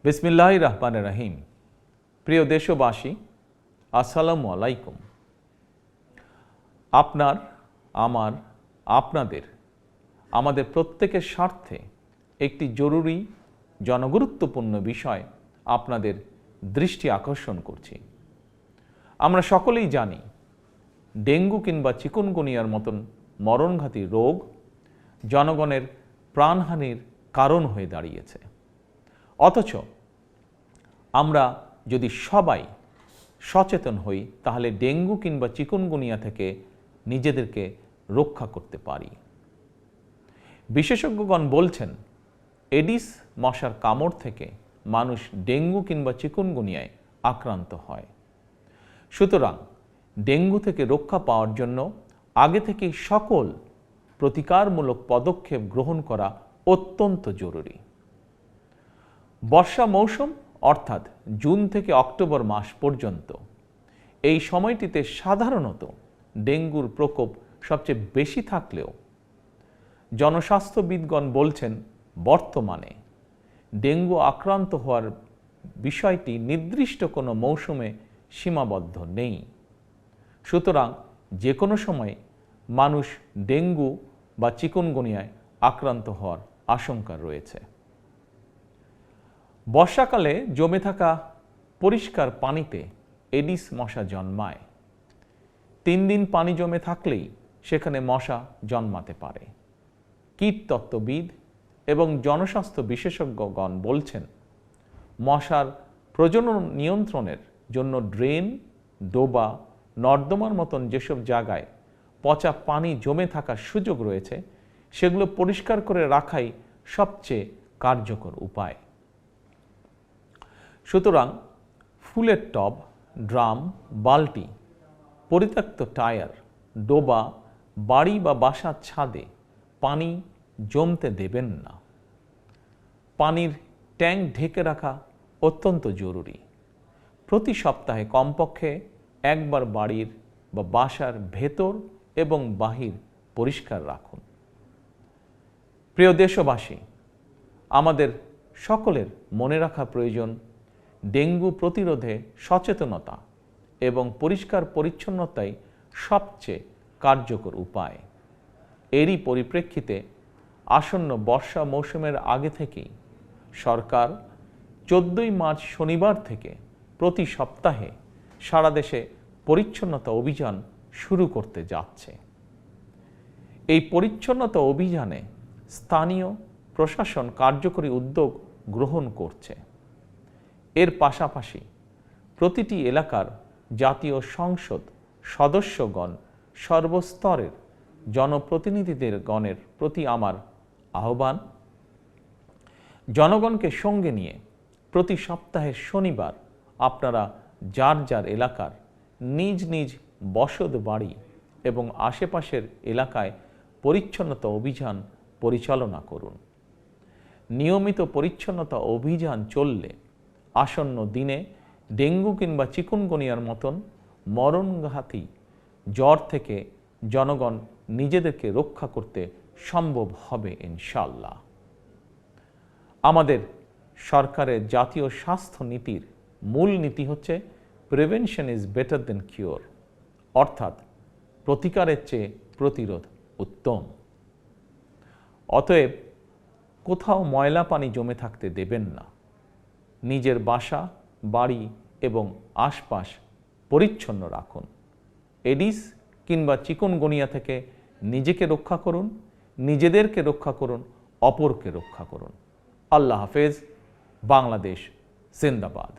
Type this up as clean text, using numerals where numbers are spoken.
বিসমিল্লাহির রহমানির রহিম। প্রিয় দেশবাসী, আসসালামু আলাইকুম। আপনার, আমার, আপনাদের, আমাদের প্রত্যেকের স্বার্থে একটি জরুরি জনগুরুত্বপূর্ণ বিষয় আপনাদের দৃষ্টি আকর্ষণ করছি। আমরা সকলেই জানি ডেঙ্গু কিংবা চিকুনগুনিয়ার মতন মরণঘাতী রোগ জনগণের প্রাণহানির কারণ হয়ে দাঁড়িয়েছে। অথচ আমরা যদি সবাই সচেতন হই তাহলে ডেঙ্গু কিংবা চিকুনগুনিয়া থেকে নিজেদেরকে রক্ষা করতে পারি। বিশেষজ্ঞগণ বলছেন এডিস মশার কামড় থেকে মানুষ ডেঙ্গু কিংবা চিকুনগুনিয়ায় আক্রান্ত হয়। সুতরাং ডেঙ্গু থেকে রক্ষা পাওয়ার জন্য আগে থেকেই সকল প্রতিকারমূলক পদক্ষেপ গ্রহণ করা অত্যন্ত জরুরি। বর্ষা মৌসুম অর্থাৎ জুন থেকে অক্টোবর মাস পর্যন্ত এই সময়টিতে সাধারণত ডেঙ্গুর প্রকোপ সবচেয়ে বেশি থাকলেও জনস্বাস্থ্যবিদগণ বলছেন বর্তমানে ডেঙ্গু আক্রান্ত হওয়ার বিষয়টি নির্দিষ্ট কোনো মৌসুমে সীমাবদ্ধ নেই। সুতরাং যে কোনো সময় মানুষ ডেঙ্গু বা চিকুনগুনিয়ায় আক্রান্ত হওয়ার আশঙ্কা রয়েছে। বর্ষাকালে জমে থাকা পরিষ্কার পানিতে এডিস মশা জন্মায়। 3 দিন পানি জমে থাকলেই সেখানে মশা জন্মাতে পারে। কীটতত্ত্ববিদ এবং জনস্বাস্থ্য বিশেষজ্ঞগণ বলছেন মশার প্রজনন নিয়ন্ত্রণের জন্য ড্রেন, ডোবা, নর্দমার মতন যেসব জায়গায় পচা পানি জমে থাকার সুযোগ রয়েছে সেগুলো পরিষ্কার করে রাখাই সবচেয়ে কার্যকর উপায়। সুতরাং ফুলের টব, ড্রাম, বালতি, পরিত্যক্ত টায়ার, ডোবা, বাড়ি বা বাসার ছাদে পানি জমতে দেবেন না। পানির ট্যাঙ্ক ঢেকে রাখা অত্যন্ত জরুরি। প্রতি সপ্তাহে কমপক্ষে একবার বাড়ির বা বাসার ভেতর এবং বাহির পরিষ্কার রাখুন। প্রিয় দেশবাসী, আমাদের সকলের মনে রাখা প্রয়োজন ডেঙ্গু প্রতিরোধে সচেতনতা এবং পরিষ্কার পরিচ্ছন্নতাই সবচেয়ে কার্যকর উপায়। এরই পরিপ্রেক্ষিতে আসন্ন বর্ষা মৌসুমের আগে থেকেই সরকার 14ই মার্চ শনিবার থেকে প্রতি সপ্তাহে সারা দেশে পরিচ্ছন্নতা অভিযান শুরু করতে যাচ্ছে। এই পরিচ্ছন্নতা অভিযানে স্থানীয় প্রশাসন কার্যকরী উদ্যোগ গ্রহণ করছে। এর পাশাপাশি প্রতিটি এলাকার জাতীয় সংসদ সদস্যগণ সর্বস্তরের জনপ্রতিনিধিদের গণের প্রতি আমার আহ্বান, জনগণকে সঙ্গে নিয়ে প্রতি সপ্তাহের শনিবার আপনারা যার যার এলাকার নিজ নিজ বসত বাড়ি এবং আশেপাশের এলাকায় পরিচ্ছন্নতা অভিযান পরিচালনা করুন। নিয়মিত পরিচ্ছন্নতা অভিযান চললে আসন্ন দিনে ডেঙ্গু কিংবা চিকুনগুনিয়ার মতন মরণঘাতী জ্বর থেকে জনগণ নিজেদেরকে রক্ষা করতে সম্ভব হবে ইনশাআল্লাহ। আমাদের সরকারের জাতীয় স্বাস্থ্য নীতির মূল নীতি হচ্ছে prevention is better then cure, অর্থাৎ প্রতিকারের চেয়ে প্রতিরোধ উত্তম। অতএব কোথাও ময়লা পানি জমে থাকতে দেবেন না। নিজের বাসা, বাড়ি এবং আশপাশ পরিচ্ছন্ন রাখুন। এডিস কিংবা চিকুনগুনিয়া থেকে নিজেকে রক্ষা করুন, নিজেদেরকে রক্ষা করুন, অপরকে রক্ষা করুন। আল্লাহ হাফেজ। বাংলাদেশ জিন্দাবাদ।